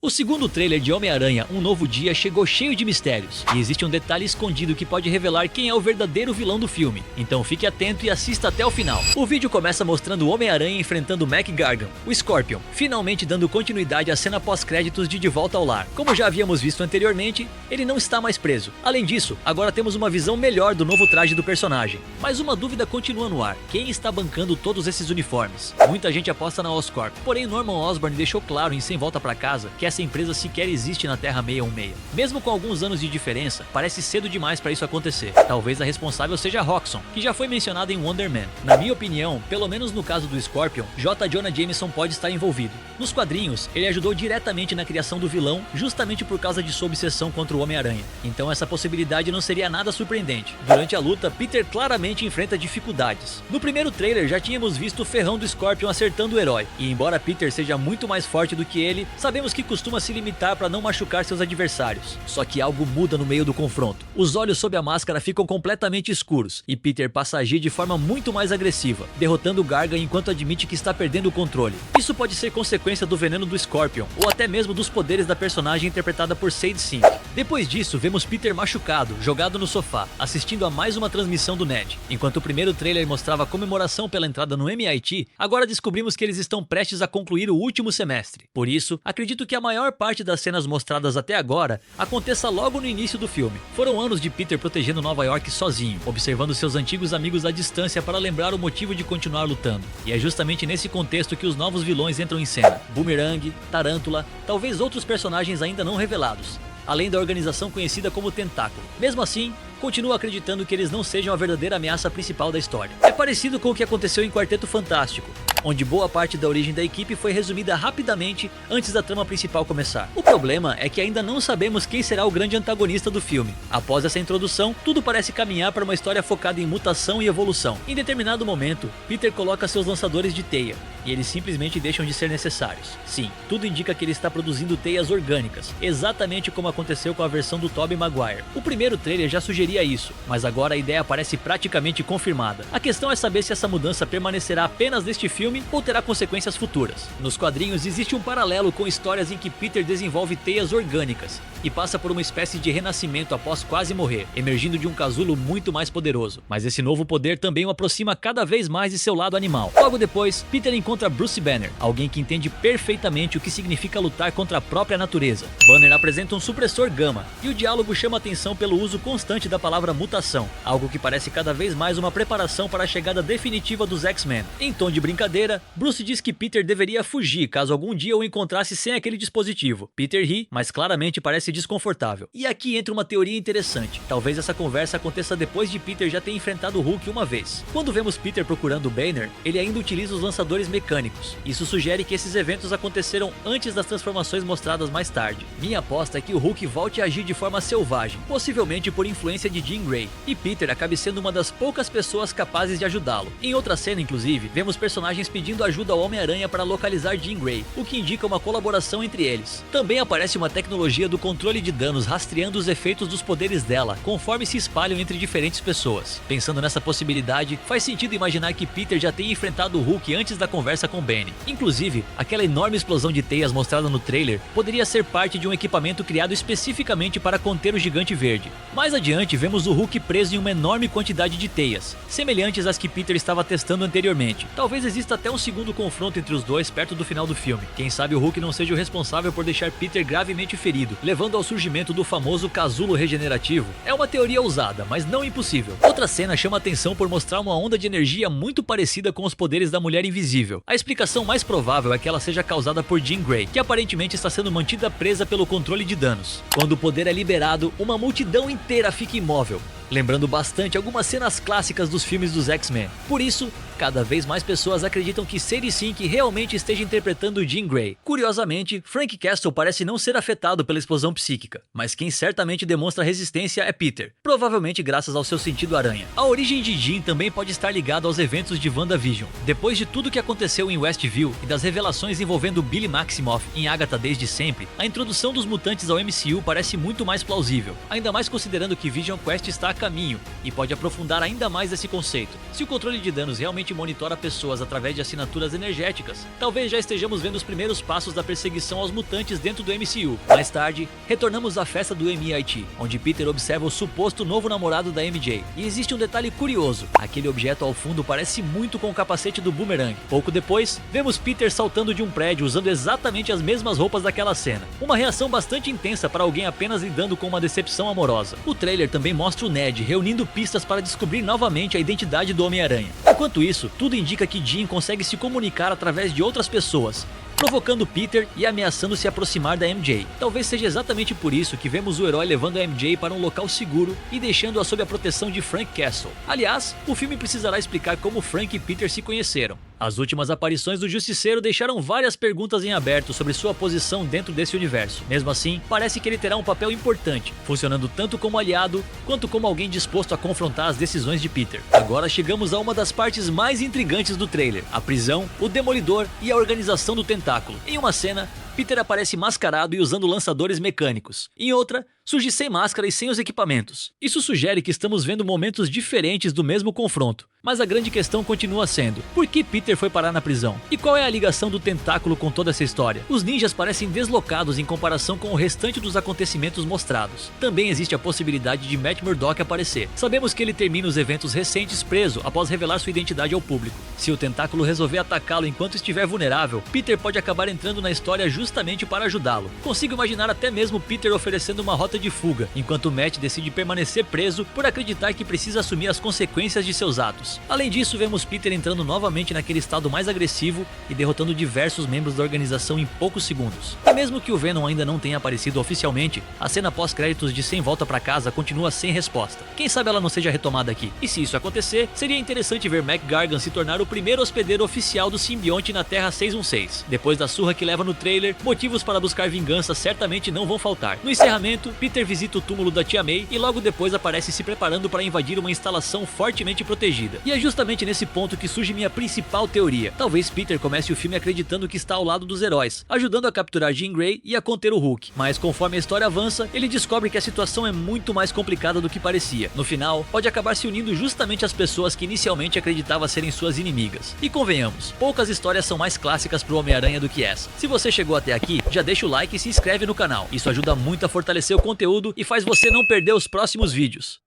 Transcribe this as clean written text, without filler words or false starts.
O segundo trailer de Homem-Aranha Um Novo Dia chegou cheio de mistérios, e existe um detalhe escondido que pode revelar quem é o verdadeiro vilão do filme, então fique atento e assista até o final. O vídeo começa mostrando o Homem-Aranha enfrentando Mac Gargan, o Scorpion, finalmente dando continuidade à cena pós-créditos de Volta ao Lar. Como já havíamos visto anteriormente, ele não está mais preso. Além disso, agora temos uma visão melhor do novo traje do personagem. Mas uma dúvida continua no ar: quem está bancando todos esses uniformes? Muita gente aposta na Oscorp, porém Norman Osborn deixou claro em Sem Volta Pra Casa que essa empresa sequer existe na Terra 616. Mesmo com alguns anos de diferença, parece cedo demais para isso acontecer. Talvez a responsável seja Roxxon, que já foi mencionada em Wonder Man. Na minha opinião, pelo menos no caso do Scorpion, J. Jonah Jameson pode estar envolvido. Nos quadrinhos, ele ajudou diretamente na criação do vilão, justamente por causa de sua obsessão contra o Homem-Aranha. Então essa possibilidade não seria nada surpreendente. Durante a luta, Peter claramente enfrenta dificuldades. No primeiro trailer já tínhamos visto o ferrão do Scorpion acertando o herói, e embora Peter seja muito mais forte do que ele, sabemos que costuma se limitar para não machucar seus adversários. Só que algo muda no meio do confronto. Os olhos sob a máscara ficam completamente escuros, e Peter passa a agir de forma muito mais agressiva, derrotando Gargan enquanto admite que está perdendo o controle. Isso pode ser consequência do veneno do Scorpion, ou até mesmo dos poderes da personagem interpretada por Sadie Sink. Depois disso, vemos Peter machucado, jogado no sofá, assistindo a mais uma transmissão do Ned. Enquanto o primeiro trailer mostrava a comemoração pela entrada no MIT, agora descobrimos que eles estão prestes a concluir o último semestre. Por isso, acredito que a maior parte das cenas mostradas até agora aconteça logo no início do filme. Foram anos de Peter protegendo Nova York sozinho, observando seus antigos amigos à distância para lembrar o motivo de continuar lutando. E é justamente nesse contexto que os novos vilões entram em cena: Boomerang, Tarântula, talvez outros personagens ainda não revelados, além da organização conhecida como Tentáculo. Mesmo assim, continuo acreditando que eles não sejam a verdadeira ameaça principal da história. É parecido com o que aconteceu em Quarteto Fantástico, onde boa parte da origem da equipe foi resumida rapidamente antes da trama principal começar. O problema é que ainda não sabemos quem será o grande antagonista do filme. Após essa introdução, tudo parece caminhar para uma história focada em mutação e evolução. Em determinado momento, Peter coloca seus lançadores de teia, e eles simplesmente deixam de ser necessários. Sim, tudo indica que ele está produzindo teias orgânicas, exatamente como aconteceu com a versão do Tobey Maguire. O primeiro trailer já sugeria isso, mas agora a ideia parece praticamente confirmada. A questão é saber se essa mudança permanecerá apenas neste filme ou terá consequências futuras. Nos quadrinhos existe um paralelo com histórias em que Peter desenvolve teias orgânicas e passa por uma espécie de renascimento após quase morrer, emergindo de um casulo muito mais poderoso. Mas esse novo poder também o aproxima cada vez mais de seu lado animal. Logo depois, Peter encontra Bruce Banner, alguém que entende perfeitamente o que significa lutar contra a própria natureza. Banner apresenta um supressor gama, e o diálogo chama atenção pelo uso constante da palavra mutação, algo que parece cada vez mais uma preparação para a chegada definitiva dos X-Men. Em tom de brincadeira, Bruce diz que Peter deveria fugir caso algum dia o encontrasse sem aquele dispositivo. Peter ri, mas claramente parece desconfortável. E aqui entra uma teoria interessante. Talvez essa conversa aconteça depois de Peter já ter enfrentado o Hulk uma vez. Quando vemos Peter procurando o Banner, ele ainda utiliza os lançadores mecânicos. Isso sugere que esses eventos aconteceram antes das transformações mostradas mais tarde. Minha aposta é que o Hulk volte a agir de forma selvagem, possivelmente por influência de Jean Grey, e Peter acabe sendo uma das poucas pessoas capazes de ajudá-lo. Em outra cena, inclusive, vemos personagens pedindo ajuda ao Homem-Aranha para localizar Jean Grey, o que indica uma colaboração entre eles. Também aparece uma tecnologia do controle de danos rastreando os efeitos dos poderes dela, conforme se espalham entre diferentes pessoas. Pensando nessa possibilidade, faz sentido imaginar que Peter já tenha enfrentado o Hulk antes da conversa com Benny. Inclusive, aquela enorme explosão de teias mostrada no trailer poderia ser parte de um equipamento criado especificamente para conter o Gigante Verde. Mais adiante, vemos o Hulk preso em uma enorme quantidade de teias, semelhantes às que Peter estava testando anteriormente. Talvez exista até um segundo confronto entre os dois perto do final do filme. Quem sabe o Hulk não seja o responsável por deixar Peter gravemente ferido, levando ao surgimento do famoso casulo regenerativo. É uma teoria ousada, mas não impossível. Outra cena chama atenção por mostrar uma onda de energia muito parecida com os poderes da Mulher Invisível. A explicação mais provável é que ela seja causada por Jean Grey, que aparentemente está sendo mantida presa pelo controle de danos. Quando o poder é liberado, uma multidão inteira fica imóvel, lembrando bastante algumas cenas clássicas dos filmes dos X-Men. Por isso, cada vez mais pessoas acreditam que Sadie Sink realmente esteja interpretando Jean Grey. Curiosamente, Frank Castle parece não ser afetado pela explosão psíquica, mas quem certamente demonstra resistência é Peter, provavelmente graças ao seu sentido aranha. A origem de Jean também pode estar ligada aos eventos de WandaVision. Depois de tudo que aconteceu em Westview e das revelações envolvendo Billy Maximoff em Agatha desde sempre, a introdução dos mutantes ao MCU parece muito mais plausível, ainda mais considerando que Vision Quest está caminho e pode aprofundar ainda mais esse conceito. Se o controle de danos realmente monitora pessoas através de assinaturas energéticas, talvez já estejamos vendo os primeiros passos da perseguição aos mutantes dentro do MCU. Mais tarde, retornamos à festa do MIT, onde Peter observa o suposto novo namorado da MJ. E existe um detalhe curioso, aquele objeto ao fundo parece muito com o capacete do Boomerang. Pouco depois, vemos Peter saltando de um prédio usando exatamente as mesmas roupas daquela cena. Uma reação bastante intensa para alguém apenas lidando com uma decepção amorosa. O trailer também mostra o Ned reunindo pistas para descobrir novamente a identidade do Homem-Aranha. Enquanto isso, tudo indica que Jean consegue se comunicar através de outras pessoas, provocando Peter e ameaçando se aproximar da MJ. Talvez seja exatamente por isso que vemos o herói levando a MJ para um local seguro e deixando-a sob a proteção de Frank Castle. Aliás, o filme precisará explicar como Frank e Peter se conheceram. As últimas aparições do Justiceiro deixaram várias perguntas em aberto sobre sua posição dentro desse universo. Mesmo assim, parece que ele terá um papel importante, funcionando tanto como aliado, quanto como alguém disposto a confrontar as decisões de Peter. Agora chegamos a uma das partes mais intrigantes do trailer: a prisão, o Demolidor e a organização do Tentáculo. Em uma cena, Peter aparece mascarado e usando lançadores mecânicos. Em outra, surge sem máscara e sem os equipamentos. Isso sugere que estamos vendo momentos diferentes do mesmo confronto. Mas a grande questão continua sendo: por que Peter foi parar na prisão? E qual é a ligação do Tentáculo com toda essa história? Os ninjas parecem deslocados em comparação com o restante dos acontecimentos mostrados. Também existe a possibilidade de Matt Murdock aparecer. Sabemos que ele termina os eventos recentes preso após revelar sua identidade ao público. Se o Tentáculo resolver atacá-lo enquanto estiver vulnerável, Peter pode acabar entrando na história justamente para ajudá-lo. Consigo imaginar até mesmo Peter oferecendo uma rota de fuga, enquanto Matt decide permanecer preso por acreditar que precisa assumir as consequências de seus atos. Além disso, vemos Peter entrando novamente naquele estado mais agressivo e derrotando diversos membros da organização em poucos segundos. E mesmo que o Venom ainda não tenha aparecido oficialmente, a cena pós-créditos de Sem Volta pra Casa continua sem resposta. Quem sabe ela não seja retomada aqui. E se isso acontecer, seria interessante ver Mac Gargan se tornar o primeiro hospedeiro oficial do simbionte na Terra 616. Depois da surra que leva no trailer, motivos para buscar vingança certamente não vão faltar. No encerramento, Peter visita o túmulo da Tia May e logo depois aparece se preparando para invadir uma instalação fortemente protegida. E é justamente nesse ponto que surge minha principal teoria. Talvez Peter comece o filme acreditando que está ao lado dos heróis, ajudando a capturar Jean Grey e a conter o Hulk. Mas conforme a história avança, ele descobre que a situação é muito mais complicada do que parecia. No final, pode acabar se unindo justamente às pessoas que inicialmente acreditava serem suas inimigas. E convenhamos, poucas histórias são mais clássicas pro Homem-Aranha do que essa. Se você chegou até aqui, já deixa o like e se inscreve no canal. Isso ajuda muito a fortalecer o conteúdo e faz você não perder os próximos vídeos.